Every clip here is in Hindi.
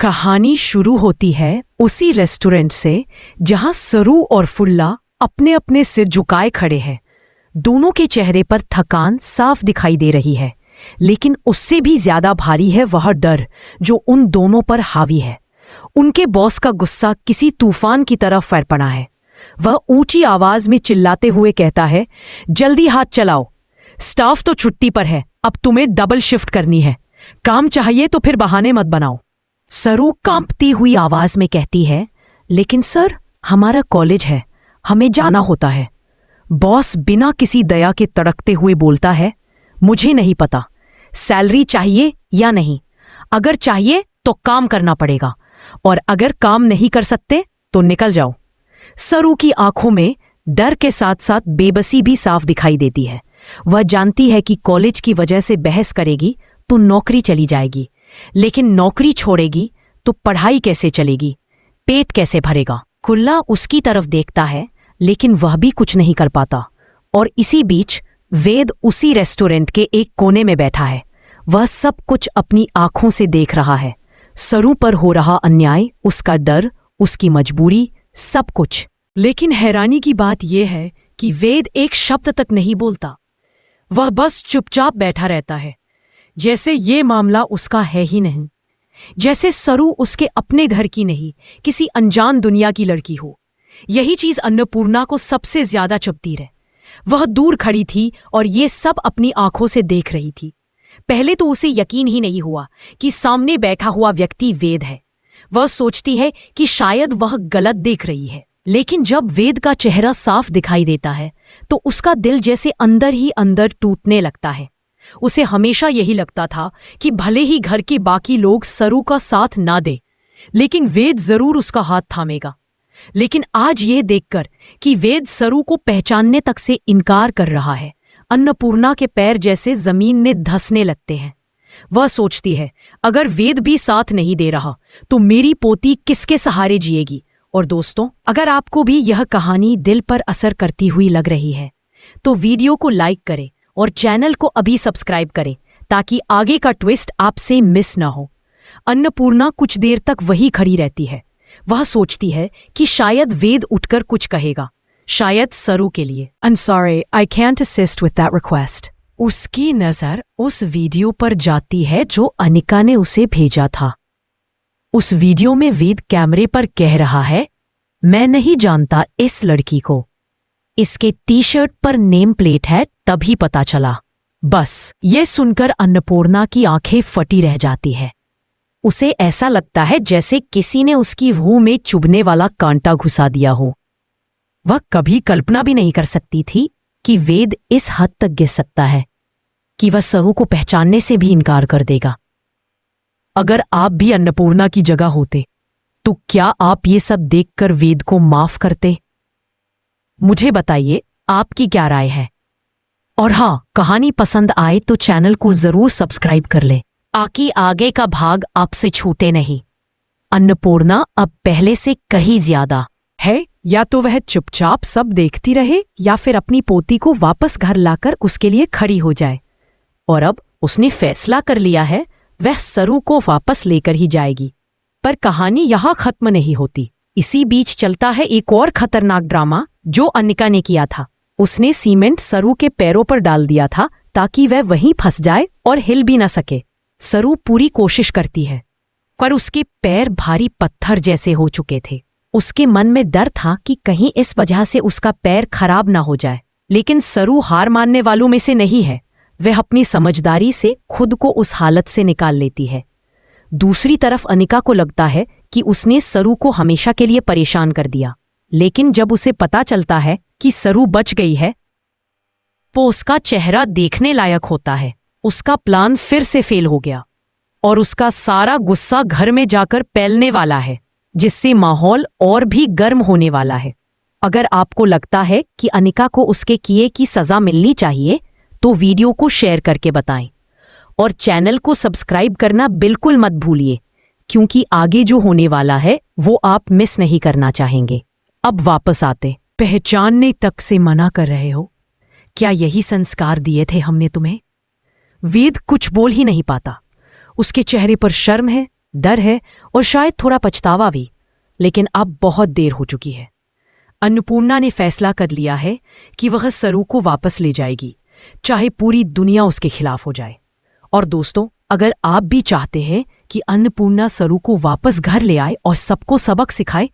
कहानी शुरू होती है उसी रेस्टोरेंट से जहां सरू और फुल्ला अपने अपने सिर झुकाए खड़े हैं। दोनों के चेहरे पर थकान साफ दिखाई दे रही है, लेकिन उससे भी ज्यादा भारी है वह डर जो उन दोनों पर हावी है। उनके बॉस का गुस्सा किसी तूफान की तरह फैल पड़ा है। वह ऊंची आवाज में चिल्लाते हुए कहता है, जल्दी हाथ चलाओ, स्टाफ तो छुट्टी पर है, अब तुम्हें डबल शिफ्ट करनी है। काम चाहिए तो फिर बहाने मत बनाओ। सरू कांपती हुई आवाज में कहती है, लेकिन सर, हमारा कॉलेज है, हमें जाना होता है। बॉस बिना किसी दया के तड़कते हुए बोलता है, मुझे नहीं पता सैलरी चाहिए या नहीं। अगर चाहिए तो काम करना पड़ेगा, और अगर काम नहीं कर सकते तो निकल जाओ। सरू की आंखों में डर के साथ साथ बेबसी भी साफ दिखाई देती है। वह जानती है कि कॉलेज की वजह से बहस करेगी तो नौकरी चली जाएगी, लेकिन नौकरी छोड़ेगी तो पढ़ाई कैसे चलेगी, पेट कैसे भरेगा। खुल्ला उसकी तरफ देखता है, लेकिन वह भी कुछ नहीं कर पाता। और इसी बीच वेद उसी रेस्टोरेंट के एक कोने में बैठा है। वह सब कुछ अपनी आंखों से देख रहा है। सरू पर हो रहा अन्याय, उसका डर, उसकी मजबूरी, सब कुछ। लेकिन हैरानी की बात यह है कि वेद एक शब्द तक नहीं बोलता। वह बस चुपचाप बैठा रहता है, जैसे ये मामला उसका है ही नहीं, जैसे सरू उसके अपने घर की नहीं, किसी अनजान दुनिया की लड़की हो। यही चीज अन्नपूर्णा को सबसे ज्यादा चुभती रहे। वह दूर खड़ी थी और ये सब अपनी आंखों से देख रही थी। पहले तो उसे यकीन ही नहीं हुआ कि सामने बैठा हुआ व्यक्ति वेद है। वह सोचती है कि शायद वह गलत देख रही है, लेकिन जब वेद का चेहरा साफ दिखाई देता है तो उसका दिल जैसे अंदर ही अंदर टूटने लगता है। उसे हमेशा यही लगता था कि भले ही घर के बाकी लोग सरू का साथ ना दे, लेकिन वेद जरूर उसका हाथ थामेगा। लेकिन आज ये देखकर कि वेद सरू को पहचानने तक से इनकार कर रहा है, अन्नपूर्णा के पैर जैसे जमीन में धंसने लगते हैं। वह सोचती है, अगर वेद भी साथ नहीं दे रहा तो मेरी पोती किसके सहारे जिएगी। और दोस्तों, अगर आपको भी यह कहानी दिल पर असर करती हुई लग रही है तो वीडियो को लाइक करें और चैनल को अभी सब्सक्राइब करें, ताकि आगे का ट्विस्ट आपसे मिस ना हो। अन्नपूर्णा कुछ देर तक वही खड़ी रहती है। वह सोचती है कि शायद वेद उठकर कुछ कहेगा, शायद सरू के लिए। I'm sorry, I can't assist with that request। उसकी नजर उस वीडियो पर जाती है जो अनिका ने उसे भेजा था। उस वीडियो में वेद कैमरे पर कह रहा है, मैं नहीं जानता इस लड़की को, इसके टी शर्ट पर नेम प्लेट है, तभी पता चला। बस ये सुनकर अन्नपूर्णा की आंखें फटी रह जाती है। उसे ऐसा लगता है जैसे किसी ने उसकी रूह में चुभने वाला कांटा घुसा दिया हो। वह कभी कल्पना भी नहीं कर सकती थी कि वेद इस हद तक गिर सकता है कि वह सरू को पहचानने से भी इनकार कर देगा। अगर आप भी अन्नपूर्णा की जगह होते तो क्या आप ये सब देखकर वेद को माफ करते? मुझे बताइए आपकी क्या राय है। और हाँ, कहानी पसंद आए तो चैनल को जरूर सब्सक्राइब कर ले, ताकि आगे का भाग आपसे छूटे नहीं। अन्नपूर्णा अब पहले से कहीं ज्यादा है, या तो वह चुपचाप सब देखती रहे या फिर अपनी पोती को वापस घर लाकर उसके लिए खड़ी हो जाए। और अब उसने फैसला कर लिया है, वह सरू को वापस लेकर ही जाएगी। पर कहानी यहां खत्म नहीं होती। इसी बीच चलता है एक और खतरनाक ड्रामा जो अनिका ने किया था। उसने सीमेंट सरू के पैरों पर डाल दिया था ताकि वह वहीं फंस जाए और हिल भी न सके। सरू पूरी कोशिश करती है, पर उसके पैर भारी पत्थर जैसे हो चुके थे। उसके मन में डर था कि कहीं इस वजह से उसका पैर खराब ना हो जाए। लेकिन सरू हार मानने वालों में से नहीं है। वह अपनी समझदारी से खुद को उस हालत से निकाल लेती है। दूसरी तरफ अनिका को लगता है कि उसने सरू को हमेशा के लिए परेशान कर दिया। लेकिन जब उसे पता चलता है कि सरू बच गई है तो उसका चेहरा देखने लायक होता है। उसका प्लान फिर से फेल हो गया और उसका सारा गुस्सा घर में जाकर फैलने वाला है, जिससे माहौल और भी गर्म होने वाला है। अगर आपको लगता है कि अनिका को उसके किए की सजा मिलनी चाहिए तो वीडियो को शेयर करके बताएं और चैनल को सब्सक्राइब करना बिल्कुल मत भूलिए, क्योंकि आगे जो होने वाला है वो आप मिस नहीं करना चाहेंगे। अब वापस आते, पहचानने तक से मना कर रहे हो, क्या यही संस्कार दिए थे हमने तुम्हें? वेद कुछ बोल ही नहीं पाता। उसके चेहरे पर शर्म है, डर है और शायद थोड़ा पछतावा भी, लेकिन अब बहुत देर हो चुकी है। अन्नपूर्णा ने फैसला कर लिया है कि वह सरू को वापस ले जाएगी, चाहे पूरी दुनिया उसके खिलाफ हो जाए। और दोस्तों, अगर आप भी चाहते हैं कि अन्नपूर्णा सरू को वापस घर ले आए और सबको सबक सिखाए,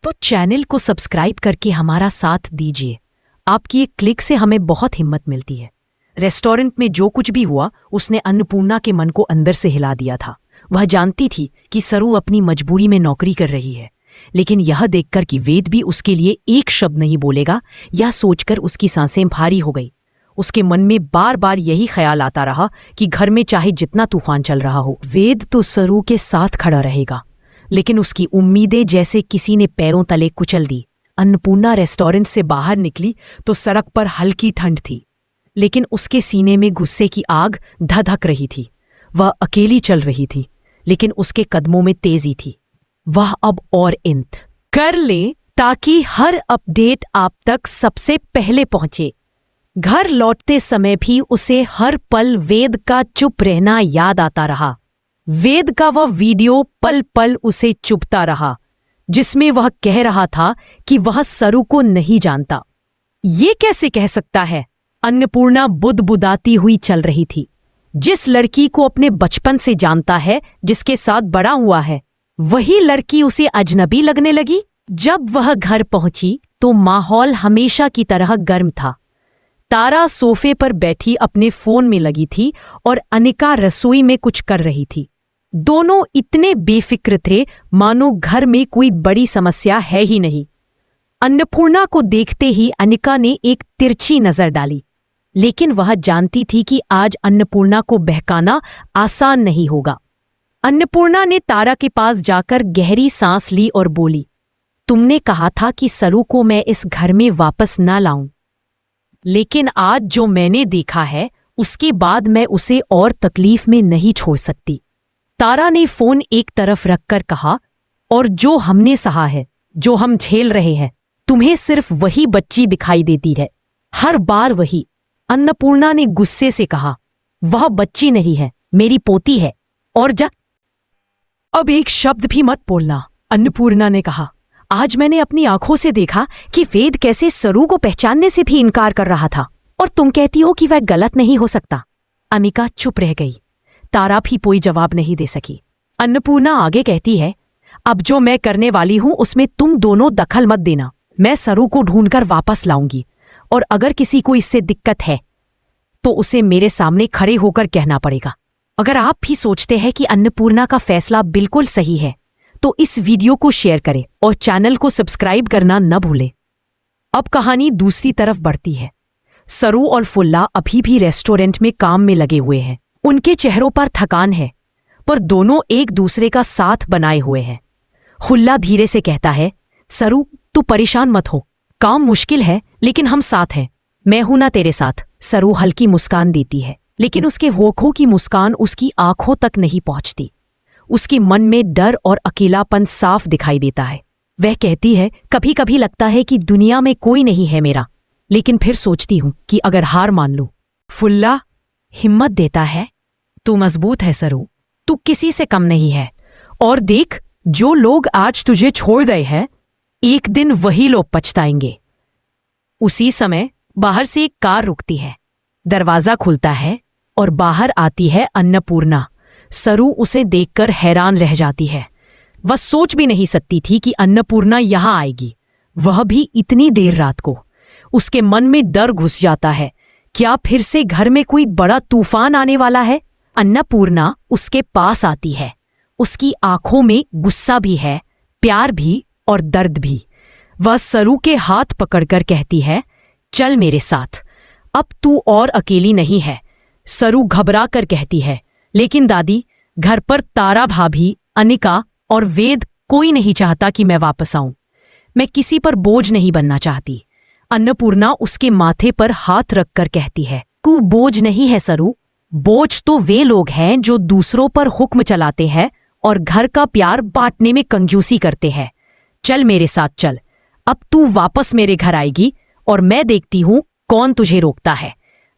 तो चैनल को सब्सक्राइब करके हमारा साथ दीजिए। आपकी एक क्लिक से हमें बहुत हिम्मत मिलती है। रेस्टोरेंट में जो कुछ भी हुआ उसने अन्नपूर्णा के मन को अंदर से हिला दिया था। वह जानती थी कि सरू अपनी मजबूरी में नौकरी कर रही है, लेकिन यह देखकर कि वेद भी उसके लिए एक शब्द नहीं बोलेगा, यह सोचकर उसकी सांसें भारी हो गई। उसके मन में बार बार यही ख्याल आता रहा कि घर में चाहे जितना तूफान चल रहा हो, वेद तो सरू के साथ खड़ा रहेगा। लेकिन उसकी उम्मीदें जैसे किसी ने पैरों तले कुचल दी। अन्नपूर्णा रेस्टोरेंट से बाहर निकली तो सड़क पर हल्की ठंड थी, लेकिन उसके सीने में गुस्से की आग धधक रही थी। वह अकेली चल रही थी, लेकिन उसके कदमों में तेजी थी। वह अब और इंत कर ले ताकि हर अपडेट आप तक सबसे पहले पहुंचे। घर लौटते समय भी उसे हर पल वेद का चुप रहना याद आता रहा। वेद का वह वीडियो पल पल उसे चुभता रहा, जिसमें वह कह रहा था कि वह सरू को नहीं जानता। ये कैसे कह सकता है? अन्नपूर्णा बुदबुदाती हुई चल रही थी। जिस लड़की को अपने बचपन से जानता है, जिसके साथ बड़ा हुआ है, वही लड़की उसे अजनबी लगने लगी। जब वह घर पहुंची तो माहौल हमेशा की तरह गर्म था। तारा सोफे पर बैठी अपने फोन में लगी थी और अनिका रसोई में कुछ कर रही थी। दोनों इतने बेफिक्र थे मानो घर में कोई बड़ी समस्या है ही नहीं। अन्नपूर्णा को देखते ही अनिका ने एक तिरछी नजर डाली, लेकिन वह जानती थी कि आज अन्नपूर्णा को बहकाना आसान नहीं होगा। अन्नपूर्णा ने तारा के पास जाकर गहरी सांस ली और बोली, तुमने कहा था कि सरू को मैं इस घर में वापस ना लाऊं, लेकिन आज जो मैंने देखा है उसके बाद मैं उसे और तकलीफ में नहीं छोड़ सकती। तारा ने फोन एक तरफ रखकर कहा, और जो हमने सहा है, जो हम झेल रहे हैं, तुम्हें सिर्फ वही बच्ची दिखाई देती है, हर बार वही। अन्नपूर्णा ने गुस्से से कहा, वह बच्ची नहीं है, मेरी पोती है, और जा। अब एक शब्द भी मत बोलना, अन्नपूर्णा ने कहा। आज मैंने अपनी आंखों से देखा कि वेद कैसे सरू को पहचानने से भी इनकार कर रहा था, और तुम कहती हो कि वह गलत नहीं हो सकता। अमिका चुप रह गई। तारा भी कोई जवाब नहीं दे सकी। अन्नपूर्णा आगे कहती है, अब जो मैं करने वाली हूं उसमें तुम दोनों दखल मत देना। मैं सरू को ढूंढकर वापस लाऊंगी, और अगर किसी को इससे दिक्कत है तो उसे मेरे सामने खड़े होकर कहना पड़ेगा। अगर आप भी सोचते हैं कि अन्नपूर्णा का फैसला बिल्कुल सही है तो इस वीडियो को शेयर करें और चैनल को सब्सक्राइब करना न भूलें। अब कहानी दूसरी तरफ बढ़ती है। सरू और फुल्ला अभी भी रेस्टोरेंट में काम में लगे हुए हैं। उनके चेहरों पर थकान है, पर दोनों एक दूसरे का साथ बनाए हुए हैं। फुल्ला धीरे से कहता है, सरू तू परेशान मत हो, काम मुश्किल है लेकिन हम साथ हैं। मैं हूं ना तेरे साथ। सरू हल्की मुस्कान देती है, लेकिन उसके होठों की मुस्कान उसकी आंखों तक नहीं पहुंचती। उसके मन में डर और अकेलापन साफ दिखाई देता है। वह कहती है, कभी कभी लगता है कि दुनिया में कोई नहीं है मेरा, लेकिन फिर सोचती हूं कि अगर हार मान लूं। फुल्ला हिम्मत देता है, तू मजबूत है सरू, तू किसी से कम नहीं है। और देख, जो लोग आज तुझे छोड़ गए हैं, एक दिन वही लोग पछताएंगे। उसी समय बाहर से एक कार रुकती है। दरवाजा खुलता है और बाहर आती है अन्नपूर्णा। सरू उसे देखकर हैरान रह जाती है। वह सोच भी नहीं सकती थी कि अन्नपूर्णा यहां आएगी, वह भी इतनी देर रात को। उसके मन में डर घुस जाता है, क्या फिर से घर में कोई बड़ा तूफान आने वाला है? अन्नपूर्णा उसके पास आती है। उसकी आंखों में गुस्सा भी है, प्यार भी और दर्द भी। वह सरू के हाथ पकड़कर कहती है, चल मेरे साथ, अब तू और अकेली नहीं है। सरू घबरा कर कहती है, लेकिन दादी, घर पर तारा भाभी, अनिका और वेद कोई नहीं चाहता कि मैं वापस आऊं। मैं किसी पर बोझ नहीं बनना चाहती। अन्नपूर्णा उसके माथे पर हाथ रखकर कहती है, तू बोझ नहीं है सरू, बोझ तो वे लोग हैं जो दूसरों पर हुक्म चलाते हैं और घर का प्यार बांटने में कंजूसी करते हैं। चल मेरे साथ चल, अब तू वापस मेरे घर आएगी और मैं देखती हूं कौन तुझे रोकता है।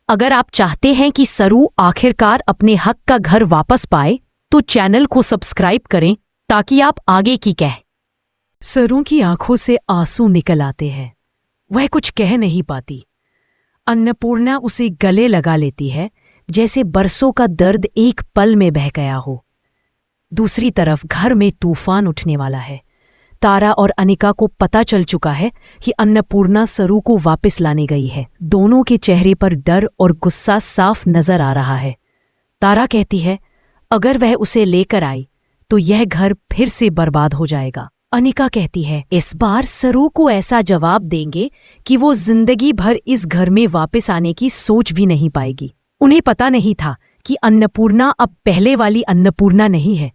अगर आप चाहते हैं कि सरू आखिरकार अपने हक का घर वापस पाए, तो चैनल को सब्सक्राइब करें ताकि आप आगे की कह। सरू की आंखों से आंसू निकल आते हैं। वह कुछ कह नहीं पाती। अन्नपूर्णा उसे गले लगा लेती है, जैसे बरसों का दर्द एक पल में बह गया हो। दूसरी तरफ घर में तूफान उठने वाला है। तारा और अनिका को पता चल चुका है कि अन्नपूर्णा सरू को वापस लाने गई है। दोनों के चेहरे पर डर और गुस्सा साफ नजर आ रहा है। तारा कहती है, अगर वह उसे लेकर आई तो यह घर फिर से बर्बाद हो जाएगा। अनिका कहती है, इस बार सरू को ऐसा जवाब देंगे कि वो जिंदगी भर इस घर में वापस आने की सोच भी नहीं पाएगी। उन्हें पता नहीं था कि अन्नपूर्णा अब पहले वाली अन्नपूर्णा नहीं है।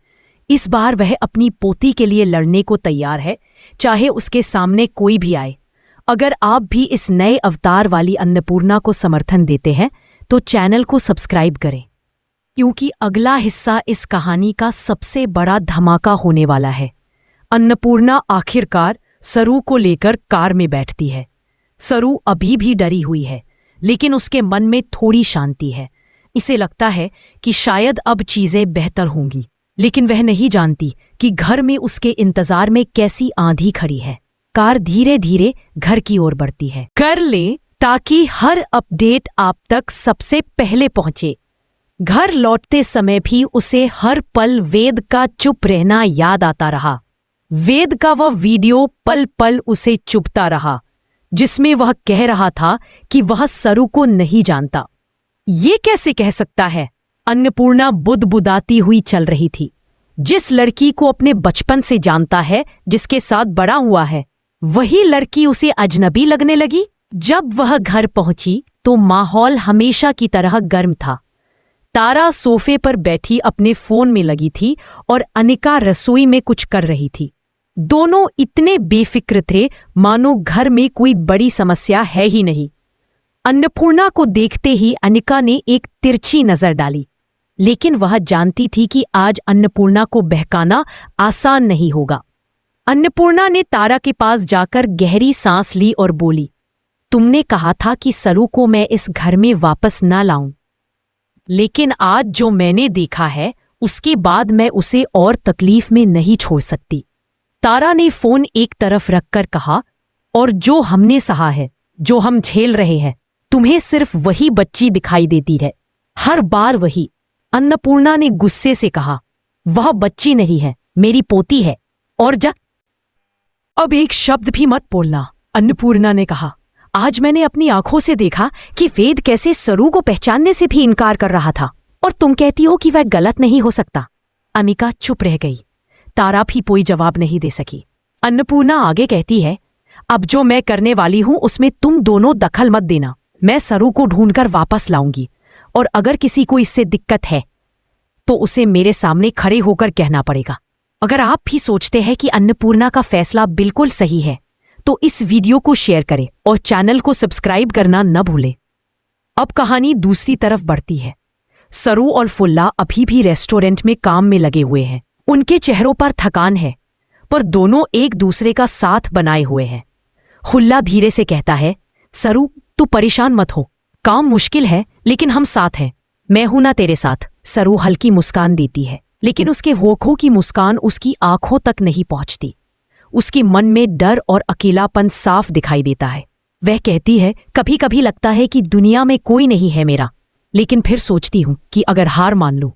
इस बार वह अपनी पोती के लिए लड़ने को तैयार है, चाहे उसके सामने कोई भी आए। अगर आप भी इस नए अवतार वाली अन्नपूर्णा को समर्थन देते हैं तो चैनल को सब्सक्राइब करें, क्योंकि अगला हिस्सा इस कहानी का सबसे बड़ा धमाका होने वाला है। अन्नपूर्णा आखिरकार सरू को लेकर कार में बैठती है। सरू अभी भी डरी हुई है, लेकिन उसके मन में थोड़ी शांति है। इसे लगता है कि शायद अब चीजें बेहतर होंगी, लेकिन वह नहीं जानती कि घर में उसके इंतजार में कैसी आंधी खड़ी है। कार धीरे धीरे घर की ओर बढ़ती है। कर ले ताकि हर अपडेट आप तक सबसे पहले पहुंचे। घर लौटते समय भी उसे हर पल वेद का चुप रहना याद आता रहा। वेद का वह वीडियो पल पल उसे चुभता रहा, जिसमें वह कह रहा था कि वह सरू को नहीं जानता। ये कैसे कह सकता है? अन्नपूर्णा बुदबुदाती हुई चल रही थी। जिस लड़की को अपने बचपन से जानता है, जिसके साथ बड़ा हुआ है, वही लड़की उसे अजनबी लगने लगी। जब वह घर पहुंची तो माहौल हमेशा की तरह गर्म था। तारा सोफे पर बैठी अपने फोन में लगी थी और अनिका रसोई में कुछ कर रही थी। दोनों इतने बेफिक्र थे मानो घर में कोई बड़ी समस्या है ही नहीं। अन्नपूर्णा को देखते ही अनिका ने एक तिरछी नजर डाली, लेकिन वह जानती थी कि आज अन्नपूर्णा को बहकाना आसान नहीं होगा। अन्नपूर्णा ने तारा के पास जाकर गहरी सांस ली और बोली, तुमने कहा था कि सरू को मैं इस घर में वापस ना लाऊं, लेकिन आज जो मैंने देखा है उसके बाद मैं उसे और तकलीफ में नहीं छोड़ सकती। तारा ने फोन एक तरफ रखकर कहा, और जो हमने सहा है, जो हम झेल रहे हैं, तुम्हें सिर्फ वही बच्ची दिखाई देती है, हर बार वही। अन्नपूर्णा ने गुस्से से कहा, वह बच्ची नहीं है, मेरी पोती है, और अब एक शब्द भी मत बोलना। अन्नपूर्णा ने कहा, आज मैंने अपनी आंखों से देखा कि वेद कैसे सरू को पहचानने से भी इनकार कर रहा था, और तुम कहती हो कि वह गलत नहीं हो सकता। अनिका चुप रह गई। तारा भी कोई जवाब नहीं दे सकी। अन्नपूर्णा आगे कहती है, अब जो मैं करने वाली हूं उसमें तुम दोनों दखल मत देना। मैं सरू को ढूंढकर वापस लाऊंगी, और अगर किसी को इससे दिक्कत है तो उसे मेरे सामने खड़े होकर कहना पड़ेगा। अगर आप भी सोचते हैं कि अन्नपूर्णा का फैसला बिल्कुल सही है तो इस वीडियो को शेयर करें और चैनल को सब्सक्राइब करना न भूलें। अब कहानी दूसरी तरफ बढ़ती है। सरू और फुल्ला अभी भी रेस्टोरेंट में काम में लगे हुए हैं। उनके चेहरों पर थकान है, पर दोनों एक दूसरे का साथ बनाए हुए हैं। फुल्ला धीरे से कहता है, सरू तू परेशान मत हो, काम मुश्किल है लेकिन हम साथ हैं, मैं हूं ना तेरे साथ। सरू हल्की मुस्कान देती है, लेकिन उसके होठों की मुस्कान उसकी आंखों तक नहीं पहुंचती। उसके मन में डर और अकेलापन साफ दिखाई देता है। वह कहती है, कभी कभी लगता है कि दुनिया में कोई नहीं है मेरा, लेकिन फिर सोचती हूं कि अगर हार मान लूं